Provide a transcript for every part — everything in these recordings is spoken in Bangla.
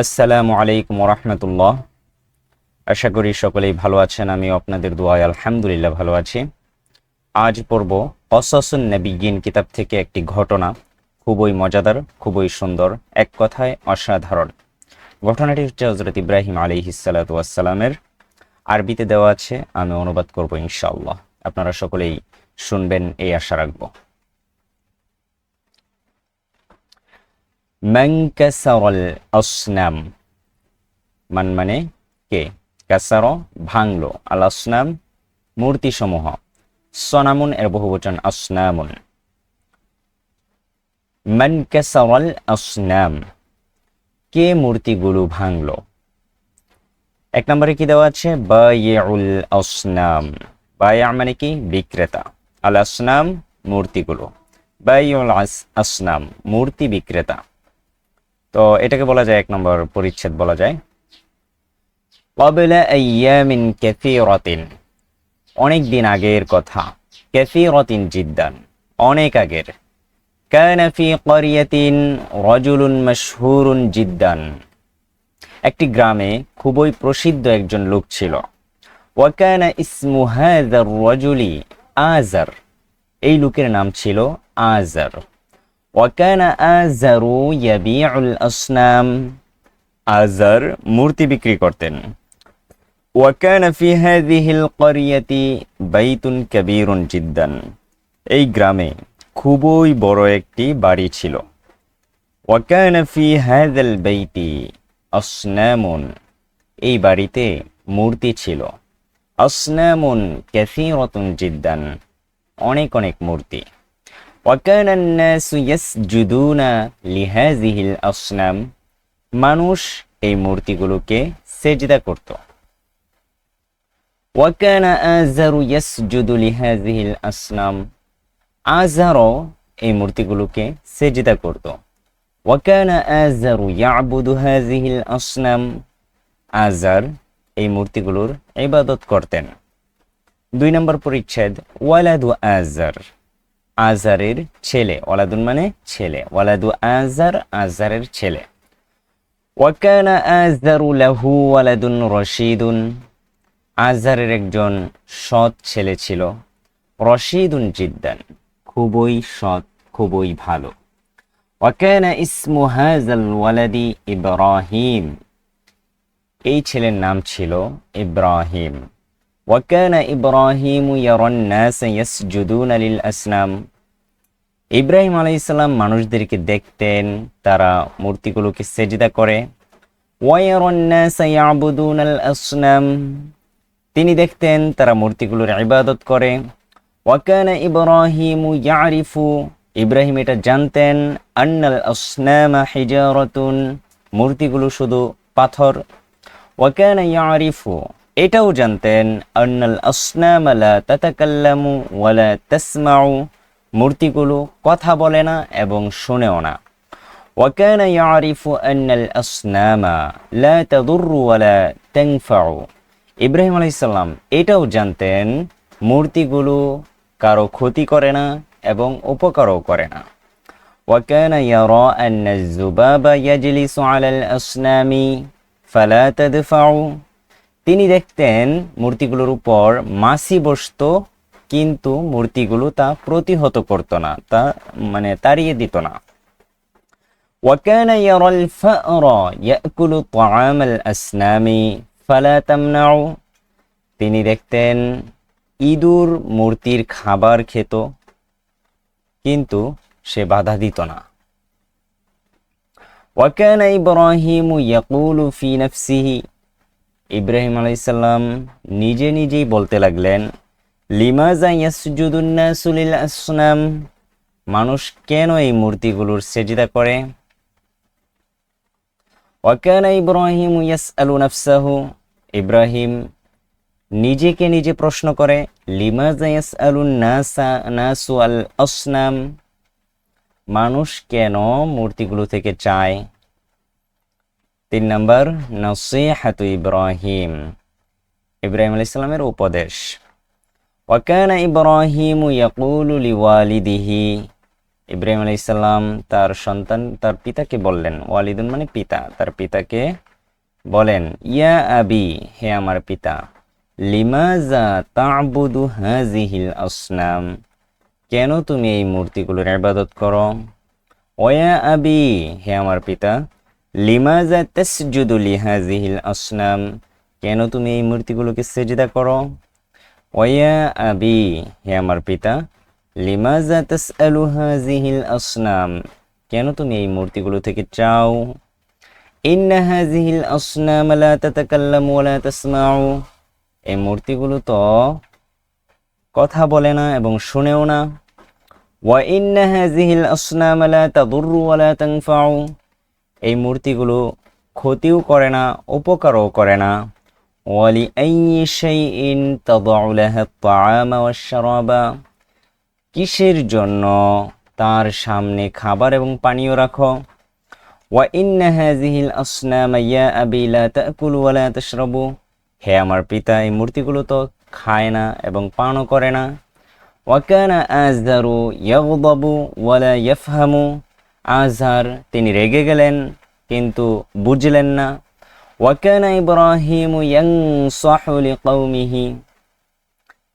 আসসালামু আলাইকুম রহমতুল্লাহ। আশা করি সকলেই ভালো আছেন। আমি আপনাদের দোয়ায় আলহামদুলিল্লাহ ভালো আছি। আজ পড়ব কসাসুন নবিয়্যিন কিতাব থেকে একটি ঘটনা। খুবই মজাদার, খুবই সুন্দর, এক কথায় অসাধারণ। ঘটনাটি হচ্ছে হযরত ইব্রাহিম আলাইহিস সালাতু ওয়াস সালামের। আরবিতে দেওয়া আছে, আমি অনুবাদ করব ইনশাআল্লাহ। আপনারা সকলেই শুনবেন এই আশা রাখব। মান কাসারাল আসনাম, মান মানে কে, কাসার ভাঙলো, আল আসনাম মূর্তি সমূহ, সনামুন এর বহুবচন আসনামুন। মান কাসারাল আসনাম, কে মূর্তিগুলো ভাঙলো। এক নম্বরে কি দেওয়া আছে, বায়উল আসনাম। বায়া মানে কি, বিক্রেতা। আল আসনাম মূর্তিগুলো, বায়উল আসনাম মূর্তি বিক্রেতা। তো এটাকে বলা যায় এক নম্বর পরিচ্ছেদ বলা যায়। ক্বাবলা আইয়ামিন কাসীরাতিন, অনেক দিন আগের কথা। কাসীরাতিন জিদ্দান, অনেক আগের। কানা ফি ক্বরিয়াতিন রাজুলুন মাশহুরুন জিদ্দান, একটি গ্রামে খুবই প্রসিদ্ধ একজন লোক ছিল। ওয়া কানা ইসমু হাযার রাজুলি আযার, এই লোকের নাম ছিল আযার। ওয়া কানা আযারু ইয়াবিউল আসনাম, আযার মূর্তি বিক্রি করতেন। ওয়াকানা ফি হাযিহিল ক্বরিয়াতি বাইতুন কাবীরুন জিদ্দান, এই গ্রামে খুবই বড় একটি বাড়ি ছিল। ওয়াকানা ফি হাযাল বাইতি আসনামুন, এই বাড়িতে মূর্তি ছিল। আসনামুন কাসীরাতুন জিদ্দান, অনেক অনেক মূর্তি। ওয়াকানা আন-নাসু ইয়াসজুদুনা লিহাযিহিল আসনাম, মানুষ এই মূর্তিগুলোকে সেজদা করত। ওয়াকানা আযারু ইয়াসজুদু লিহাযিহিল আসনাম, আযারও এই মূর্তিগুলোকে সেজদা করত। ওয়াকানা আযারু ইয়াবুদু হাযিহিল আসনাম, আযার এই মূর্তিগুলোর ইবাদত করতেন। 2 নম্বর পরিচ্ছেদ, ওয়ালাদু আযার, আযারের ছেলে। ওয়ালাদুন মানে ছেলে, ওয়ালাদু আযার আযারের ছেলে। ওয়াকানা আযারু লাহু ওয়ালাদুন রাশীদুন, আযারের একজন সৎ ছেলে ছিল। রশীদুন জিদ্দান, খুবই সৎ, খুবই ভালো। ওয়াকানা ইসমু হাযাল ওয়ালাদি ইব্রাহিম, এই ছেলের নাম ছিল ইব্রাহিম। ওয়াকানা ইব্রাহিমু ইয়ারান নাসা ইয়াসজুদুনা লিল আসনাম, ইব্রাহিম আলাইহিস সালাম মানুষদেরকে দেখতেন তারা মূর্তিগুলোকে সেজদা করে। ওয়া ইয়ারান নাসা ইয়াবুদুনাল আসনাম, তিনি দেখতেন তারা মূর্তিগুলোর ইবাদত করে। ওয়াকানা ইব্রাহিমু ইয়ারিফু, ইব্রাহিম এটা জানতেন, আন্নাল আসনামা হিজারাতুন, মূর্তিগুলো শুধু পাথর। ওয়াকানা ইয়ারিফু, এটাও জানতেন, আন্নাল আসনামা লা তাতাকাল্লামু ওয়া লা তাসমাউ, মূর্তিগুলো কথা বলে না এবং শোনেও না। ওয়াকানা ইয়ারিফু আন্নাল আসনামা লা তাদুররু ওয়া লা তানফাউ, ইব্রাহিম আলাইহিস সালাম এটাও জানতেন মূর্তিগুলো কারো ক্ষতি করে না এবং উপকারও করে না। ওয়াকানা ইয়ারা আন্না যুবাবা ইয়াজলিসু আলাল আসনামি ফালা তাদফাউ, তিনি দেখতেন মূর্তিগুলোর উপর মাছি বসতো কিন্তু মূর্তিগুলো তা প্রতিহত করত না, তা মানে তাড়িয়ে দিত না। ওয়াকানা ইয়ারাল ফারা ইয়াকুলু তাআমাল আসনামি ফালা তামনাউ, তিনি দেখতেন ইঁদুর মূর্তির খাবার খেত কিন্তু সে বাধা দিত না। ওয়াকানা ইব্রাহিমু ইয়াকুলু ফি নাফসিহি, ইব্রাহিম আলাইহিস সালাম নিজে নিজেই বলতে লাগলেন, লিমাযা ইয়াসজুদুন নাসু লিল আসনাম, মানুষ কেন এই মূর্তিগুলোর সেজদা করে। ওয়াকানা ইব্রাহিমু ইয়াসআলু নাফসাহু, ইব্রাহিম নিজেকে নিজে প্রশ্ন করে, লিমাযা ইয়াসআলুন নাসু আল আসনাম, মানুষ কেন মূর্তিগুলো থেকে চায়। 3 নম্বর, নসীহাতু ইব্রাহিম, ইব্রাহিম আলাইহিস সালামের উপদেশ। ওয়াকানা ইব্রাহিমু ইয়াকুলু লিওয়ালিদিহি, ইব্রাহিম আলাইহিস সালাম তার সন্তান তার পিতাকে বললেন, ওয়ালিদুন মানে পিতা, তার পিতাকে বলেন, ইয়া আবি, হে আমার পিতা, লিমাজা তা'বুদু হাযিহিল আসনাম, কেন তুমি এই মূর্তিগুলোর ইবাদত করো? ওয়া আবি, হে আমার পিতা, লিমাজা তাসজুদু লিহাযিহিল আসনাম, কেন তুমি এই মূর্তিগুলোকে সেজদা করো? ওয়া আবি, হে আমার পিতা, লিমাজা তাসআলু হাযিহিল আসনাম, কেন তুমি এই মূর্তিগুলো থেকে চাও? ইন্না হাযিহিল আসনাম লা তাতাকাল্লামু ওয়া লা তাসমাউ, এই মূর্তিগুলো তো কথা বলে না এবং শুনেও না। ওয়া ইন্না হাযিহিল আসনাম লা তাদুররু ওয়া লা তানফাউ, এই মূর্তিগুলো ক্ষতিও করে না, উপকারও করে না। ওয়ালি আইয়ি শাইইন তাদউ লাহা আত-তাআমা ওয়াশ-শারাবা, কিসের জন্য তার সামনে খাবার এবং পানীয় রাখো? ওয়া ইন্না হাযিহিল আসনামা ইয়া আবি লা তা'কুলু ওয়া লা তাশরাবু, হে আমার পিতা, এই মূর্তিগুলো তো খায় না এবং পানও করে না। ওয়া কানা আযহারু ইয়াগদাবু ওয়া লা ইয়াফহামু, আযহার তিনি রেগে গেলেন কিন্তু বুঝলেন না। ওয়া কানা ইব্রাহিমু ইয়ানসাহু লিকওমিহি,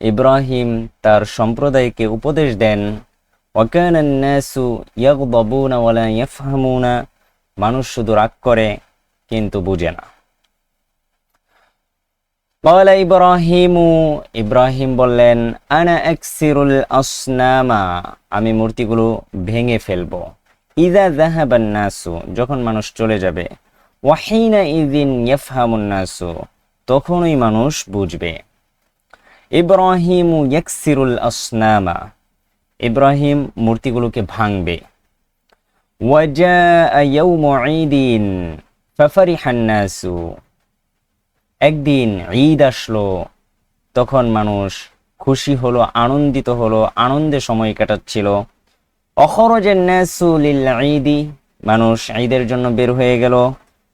ইব্রাহিম তার সম্প্রদায়কে উপদেশ দেন। ওয়া কানা আন-নাসু ইয়াগদাবুনা ওয়া লা ইয়াফহামুনা, মানুষ শুধু রাগ করে কিন্তু বুঝে না। ক্বালা ইব্রাহিমু, ইব্রাহিম বললেন, আনা আকসিরুল আসনামা, আমি মূর্তিগুলো ভেঙে ফেলবো। ইযা যাহাবান নাসু, যখন মানুষ চলে যাবে। ওয়া হিনা ইযিন ইয়াফহামুন নাসু, তখনই মানুষ বুঝবে। ইব্রাহিমু ইয়াকসিরুল আসনামা, ইব্রাহিম মূর্তিগুলোকে ভাঙবে। ওয়া জাআ ইয়াউমু ঈদিন ফাফারিহান নাসু, একদিন ঈদ আসলো, তখন মানুষ খুশি হলো, আনন্দিত হলো, আনন্দে সময় কাটাচ্ছিল। অখরাজান নাসু লিল ঈদি, মানুষ ঈদের জন্য বের হয়ে গেল।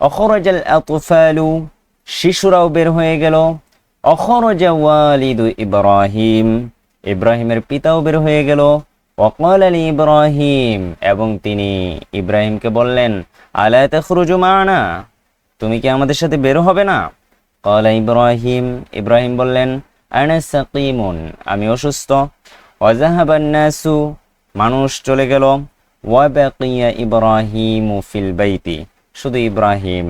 অখরাজাল আতফালু, শিশুরাও বের হয়ে গেল। অখরাজা ওয়ালিদু ইব্রাহিম, ইব্রাহিমের পিতাও বের হয়ে গেল। ওয়াকালা লি ইব্রাহিম, এবং তিনি ইব্রাহিমকে বললেন, আলা তাখরুজু মা'না, তুমি কি আমাদের সাথে বের হবে না? ক্বালা ইব্রাহিম, ইব্রাহিম বললেন, আনা সাকিমুন, আমি অসুস্থ। ওয়া যাহাবান নাসু, মানুষ চলে গেল। ওয়া বাকিয়া ইব্রাহিমু ফিল বাইতি, শুধু ইব্রাহিম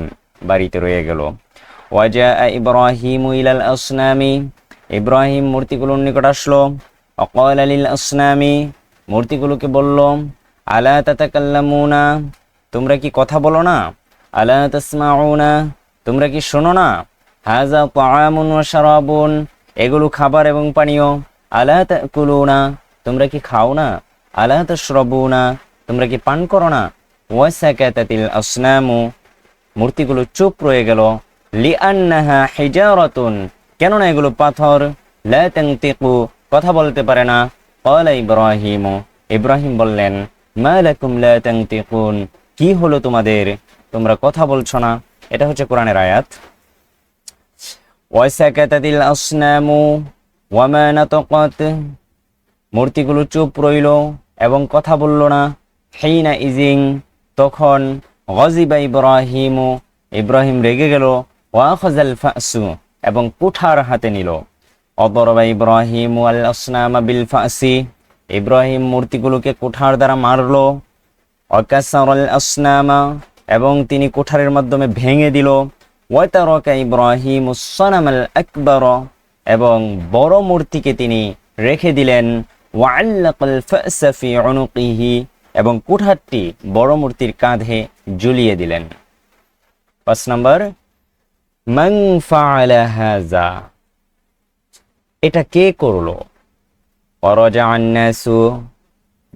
বাড়িতে রয়ে গেল। ওয়া জাআ ইব্রাহিমু ইলাল আসনামি, ইব্রাহিম মূর্তিগুলোর নিকট আসলো। ওয়া ক্বালা লিল আসনামি, মূর্তিগুলোকে বলল, আলা তাতাকাল্লামুনা, তোমরা কি কথা বলো না? আলা তাসমাউনা, তোমরা কি শোনো না? হাযা তাআমুন ওয়া শারাবুন, এগুলো খাবার এবং পানীয়। আলা তাকুলুনা, তোমরা কি খাও না? আলা তাশরাবুনা, তোমরা কি পান করো না? ওয়া সাকাতাতিল আসনামু, মূর্তিগুলো চুপ রয়ে গেল। লিআন্নাহা হিজারাতুন, কেননা এগুলো পাথর। লা তানতিকু, কথা বলতে পারে না। ক্বালা ইব্রাহিমু, ইব্রাহিম বললেন, মা লাকুম লা তানতিকুন, কি হলো তোমাদের, তোমরা কথা বলছো না? এটা হচ্ছে কোরআনের আয়াত। ওয়া সাকাতাতিল আসনামু ওয়া মা নাতাকাত, মূর্তিগুলো চুপ রইল এবং কথা বলল না। হিনা ইজিং, তখন। গজিবা ইব্রাহিমু, ইব্রাহিম রেগে গেল। ওয়া আখাযাল ফাসু, এবং কুঠার হাতে নিল। অদরবা ইব্রাহিমু আল আসনামা বিল ফাসি, ইব্রাহিম মূর্তিগুলোকে কুঠার দ্বারা মারলো। ওয়াকাসারাল আসনামা, এবং তিনি কুঠারের মাধ্যমে ভেঙে দিল। ওয়াতারাকা ইব্রাহিমুস সানামাল আকবার, এবং বড় মূর্তিকে তিনি রেখে দিলেন। ওয়াআল্লাকাল ফাসা ফি উনুকিহি, এবং কুঠারটি বড় মূর্তির কাঁধে ঝুলিয়ে দিলেন। 5 নম্বর, মান ফাআলা হাযা, এটা কে করলো? ওয়ারাজাআন নাসু,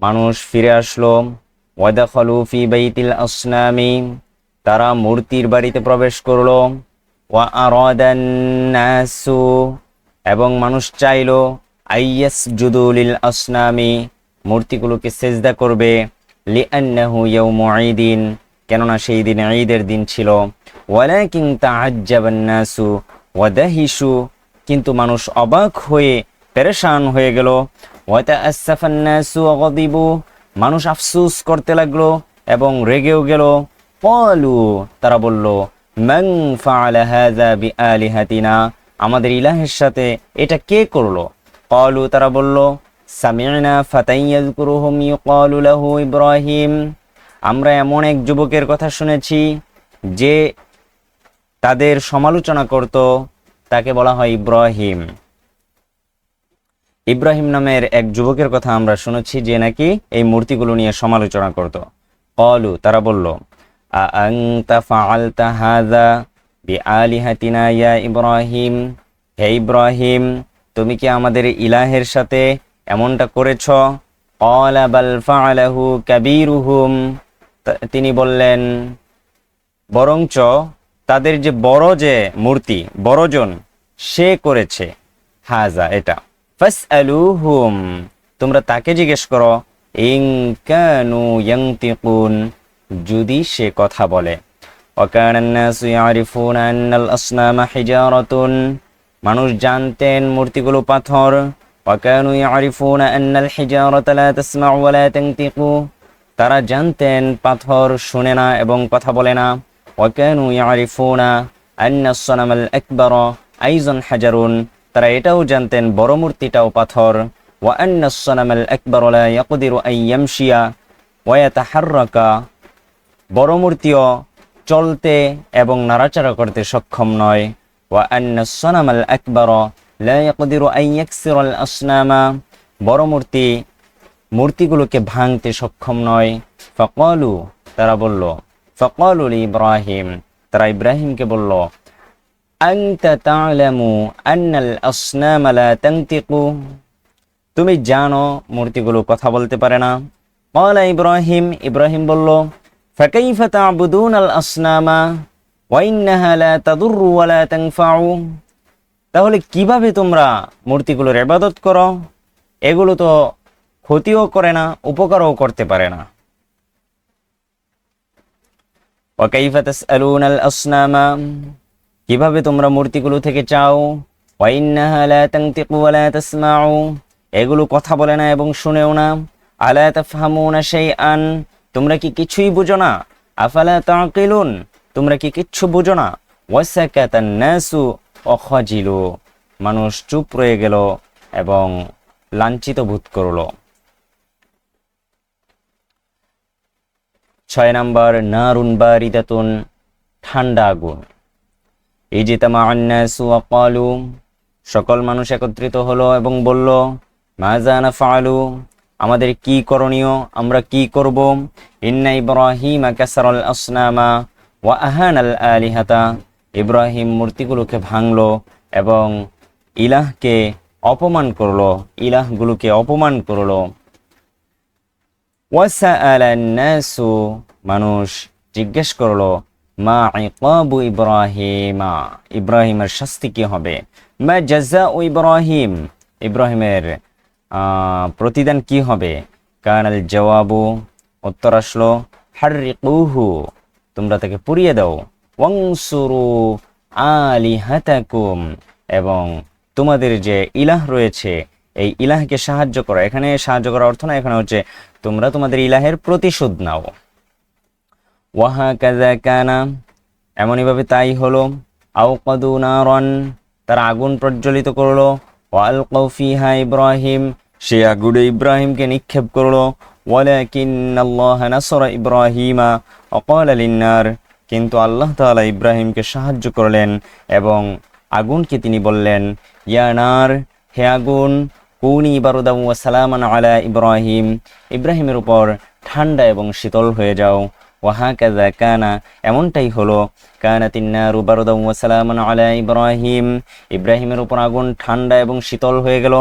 মানুষ ফিরে আসলো। ওয়াদাখালু ফি বাইতিল আসনামি, তারা মূর্তির বাড়িতে প্রবেশ করলো। ওয়া আরাদান নাসু, এবং মানুষ চাইলো আইয়াসজুদু লিল আসনামি, মূর্তিগুলোকে সেজদা করবে। লিআন্নাহু ইয়াউমু ঈদিন, কেননা সেই দিন ঈদের দিন ছিল। ওয়ালাকিন তাআজ্জাবান নাসু ওয়া দাহিশু, কিন্তু মানুষ অবাক হয়ে পেরেশান হয়ে গেল। ওয়া তাআসসাফান নাসু ওয়া গাদিবু, মানুষ আফসোস করতে লাগলো এবং রেগেও গেল। ক্বালু, তারা বলল, মান ফাআলা হাযা বিআলিহাতিনা, আমাদের ইলাহের সাথে এটা কে করলো? ক্বালু, তারা বলল, সামি'না ফাতান ইয়াযকুরুহুম ইউক্বালু লাহু ইব্রাহিম, আমরা এমন এক যুবকের কথা শুনেছি যে তাদের সমালোচনা করত, তাকে বলা হয় ইব্রাহিম। ইব্রাহিম নামের এক যুবকের কথা আমরা শুনেছি যে নাকি এই মূর্তিগুলো নিয়ে সমালোচনা করত। ক্বালু, তারা বলল, আআনতা ফাআলতা হাযা বিআলিহাতিনা ইয়া ইব্রাহিম, হে ইব্রাহিম, তুমি কি আমাদের ইলাহের সাথে এমনটা করেছ? ক্বালা বাল ফাআলাহু কাবীরুহুম, তিনি বললেন, বরঞ্চ তাদের যে বড় যে মূর্তি, বড়জন, সে করেছে। হাজা, এটা। ফাসআলুহুম, তোমরা তাকে জিজ্ঞেস করো। ইন কানু ইয়ানতিকুন, যদি সে কথা বলে। ওয়াকানান নাসু ইয়ারিফুনা আন্নাল আসনামা হিজারাতুন, মানুষ জানতেন মূর্তিগুলো পাথর। ওয়াকানু ইয়ারিফুনা আন্নাল হিজারাতা লা তাসমাউ ওয়া লা তানতিকু, তারা জানতেন পাথর শুনে না এবং কথা বলে না। ওয়াকানু ইয়ারিফুনা আন্না আসনামাল আকবার আইজান হাজারুন, তারা এটাও জানতেন বড় মূর্তিটাও পাথর। ওয়া আন্না আসনামাল আকবার লা ইয়াকদিরু আন ইয়ামশিয়া ওয়া ইয়াতাহাররাকা, বড় মূর্তিও চলতে এবং নাড়াচাড়া করতে সক্ষম নয়। ওয়া আন্না আসনামাল আকবার লা ইয়াকদিরু আন ইয়াকসিরাল আসনামা, বড় মূর্তিগুলোকে ভাঙতে সক্ষম নয়। ফাকালু, তারা বলল, ফাকালু ইব্রাহিম, তারা ইব্রাহিমকে বলল, আনতা তা'লামু আন্নাল আসনামা লা তানতিকু, তুমি জানো মূর্তিগুলো কথা বলতে পারে না। ক্বালা ইব্রাহিম, ইব্রাহিম বলল, ফাকাইফা তা'বুদুনাল আসনামা ওয়া ইন্নাহা লা তাদুররু ওয়া লা তানফাউ, তাহলে কিভাবে তোমরা মূর্তিগুলোর ইবাদত করো? এগুলো তো ক্ষতিও করে না, উপকারও করতে পারে না। ওয়া কাইফা তাসআলুনাল আসনামা, কিভাবে তোমরা মূর্তিগুলো থেকে চাও? ওয়া ইন্নাহা লা তানতিকু ওয়া লা তাসমাউ, এগুলো কথা বলে না এবং শুনেও না। আলা তাফহামুনা শাইআন, তোমরা কি কিছুই বুঝো না? আফালা তাকিলুন, তোমরা কি কিচ্ছু বুঝো না? ওয়াসাকাতান নাসু ওয়া খাজিলু, মানুষ চুপ রয়ে গেল এবং লাঞ্ছিত বোধ করলো। 6 নাম্বার, নারুন বারিদাতুন, ঠান্ডা আগুন। ইজতামাআন নাসু ওয়া ক্বালু, সকল মানুষ একত্রিত হলো এবং বলল, মাযা নাফআলু, আমাদের কি করণীয়, আমরা কি করব? ইন্না ইব্রাহিম কাসারাল আসনামা ওয়া আহানাল আলিহাতা, ইব্রাহিম মূর্তিগুলোকে ভাঙলো এবং ইলাহকে অপমান করলো, ইলাহগুলোকে অপমান করলো। ওয়াসাআলান নাসু, মানুষ জিজ্ঞেস করলো, মা ইকাবু ইব্রাহিমা, ইব্রাহিমের শাস্তি কি হবে? মা জাযাউ ইব্রাহিম, ইব্রাহিমের প্রতিদান কি হবে? কানাল জওয়াবু, উত্তর আসলো, হাররিকুহু, তোমরা তাকে পুড়িয়ে দাও। ওয়ানসুরু আলিহাতাকুম, এবং তোমাদের যে ইলাহ রয়েছে এই ইলাহকে সাহায্য করো। এখানে সাহায্য করার অর্থ না, এখানে হচ্ছে তোমরা তোমাদের ইলাহের প্রতিশোধ নাও। ওয়াহাকাযা কানা, এমনইভাবে তাই হলো। আওকাদু নারান, তারা আগুন প্রজ্বলিত করলো। ওয়ালকাউ ফিহা ইব্রাহিম, সে আগুনে ইব্রাহিমকে নিক্ষেপ করলো। ওয়ালাকিন্নাল্লাহা নাসরা ইব্রাহিমা ওয়া ক্বালা লিন-নার, কিন্তু আল্লাহ তাআলা ইব্রাহিমকে সাহায্য করলেন এবং আগুনকে তিনি বললেন, ইয়া নার, হে আগুন, কুনি বারদাম ওয়া সালামান আলা ইব্রাহিম, ইব্রাহিমের উপর ঠান্ডা এবং শীতল হয়ে যাও। ওয়াহাকাযা কানা, এমনটাই হলো। কানাতিন নারু বারদাম ওয়া সালামান আলা ইব্রাহিম, ইব্রাহিমের উপর আগুন ঠান্ডা এবং শীতল হয়ে গেল।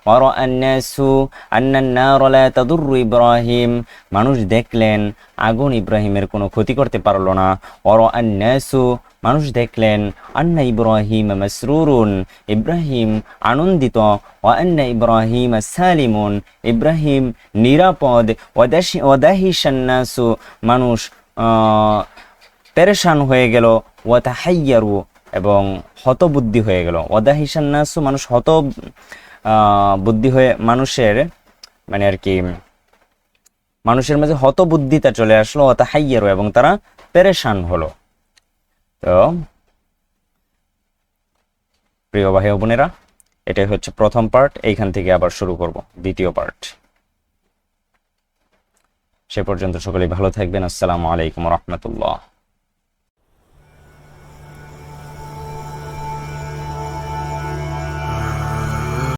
ওয়ারাআন নাসু আন্নান নার লা তাদুররু ইব্রাহিম, মানুষ দেখলেন আগুন ইব্রাহিমের কোনো ক্ষতি করতে পারল না। ওয়ারাআন নাসু, মানুষ দেখলেন আন্না ইব্রাহিম মাসরুরুন, ইব্রাহিম আনন্দিত। ওয়া আন্না ইব্রাহিম সালিমুন, ইব্রাহিম নিরাপদ। ওয়াদাহিশান নাসু, মানুষ পেরেশান হয়ে গেল। ওয়া তাহাইয়ারু, এবং হতবুদ্ধি হয়ে গেল। ওয়াদাহিশান নাসু, মানুষ বুদ্ধি হয়ে, মানুষের মানে আর কি মানুষের মাঝে হতবুদ্ধিতা চলে আসলো, ওয়াতাহাইয়ারু, এবং তারা পেরেশান হলো। তো প্রিয় ভাই ও বোনেরা, এটাই হচ্ছে প্রথম পার্ট। এইখান থেকে আবার শুরু করব দ্বিতীয় পার্ট। সে পর্যন্ত সকলেই ভালো থাকবেন। আসসালামু আলাইকুম ওয়া রাহমাতুল্লাহ।